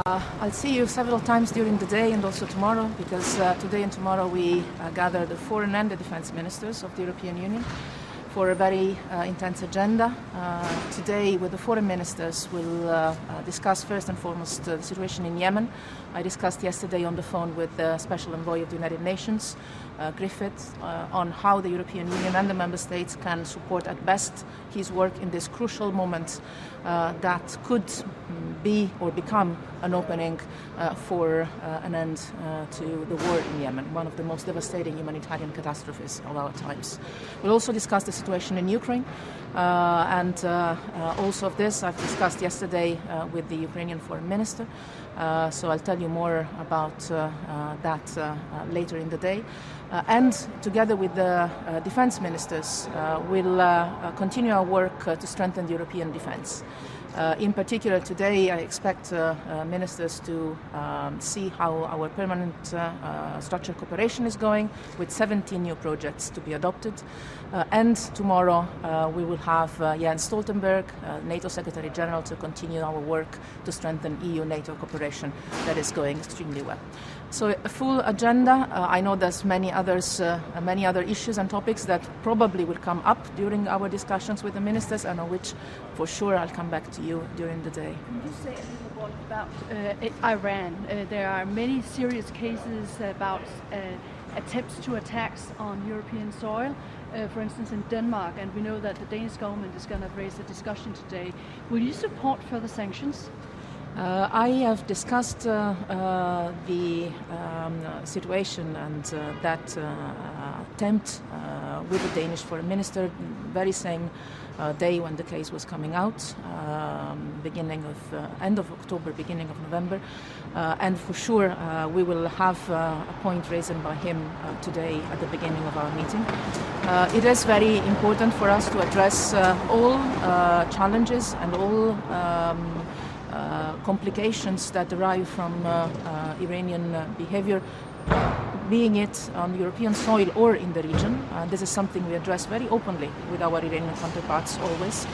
I'll see you several times during the day and also tomorrow, because today and tomorrow we gather the foreign and the defense ministers of the European Union for a very intense agenda. Today, with the foreign ministers, we'll discuss first and foremost the situation in Yemen. I discussed yesterday on the phone with the Special Envoy of the United Nations, Griffith, on how the European Union and the member states can support at best his work in this crucial moment that could be or become an opening for an end to the war in Yemen, one of the most devastating humanitarian catastrophes of our times. We'll also discuss the situation in Ukraine, and also of this I've discussed yesterday with the Ukrainian foreign minister, so I'll tell you more about that later in the day. And together with the defense ministers, we'll continue our work to strengthen the European defense. In particular, today I expect ministers to see how our permanent structured cooperation is going, with 17 new projects to be adopted. And tomorrow we will have Jens Stoltenberg, NATO Secretary General, to continue our work to strengthen EU-NATO cooperation that is going extremely well. So a full agenda. I know there's many other issues and topics that probably will come up during our discussions with the ministers, and on which for sure I'll come back to you during the day. Can you say a little bit about Iran? There are many serious cases about attempts to attacks on European soil, for instance in Denmark, and we know that the Danish government is going to raise a discussion today. Will you support further sanctions? I have discussed the situation and that attempt with the Danish foreign minister very same day when the case was coming out, end of October, beginning of November, and for sure we will have a point raised by him today at the beginning of our meeting. It is very important for us to address all challenges and all complications that derive from Iranian behavior, being it on European soil or in the region. This is something we address very openly with our Iranian counterparts always.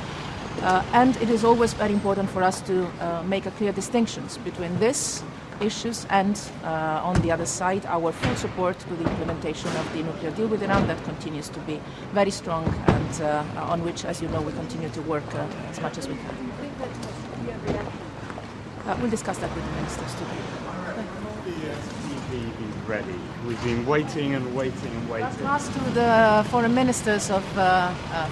And it is always very important for us to make a clear distinction between these issues and, on the other side, our full support to the implementation of the nuclear deal with Iran that continues to be very strong and on which, as you know, we continue to work as much as we can. We'll discuss that with the ministers today. Ready. We've been waiting and waiting and waiting. That's asked to the foreign ministers of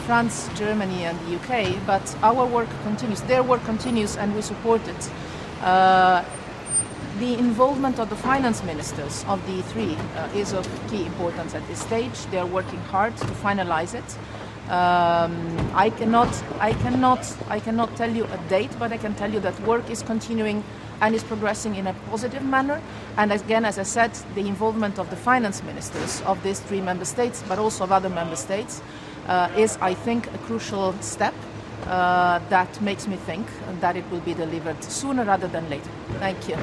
France, Germany and the UK, but our work continues, their work continues, and we support it. The involvement of the finance ministers of the three is of key importance at this stage. They are working hard to finalize it. I cannot tell you a date, but I can tell you that work is continuing and is progressing in a positive manner. And again, as I said, the involvement of the finance ministers of these three member states, but also of other member states, is, I think, a crucial step that makes me think that it will be delivered sooner rather than later. Thank you.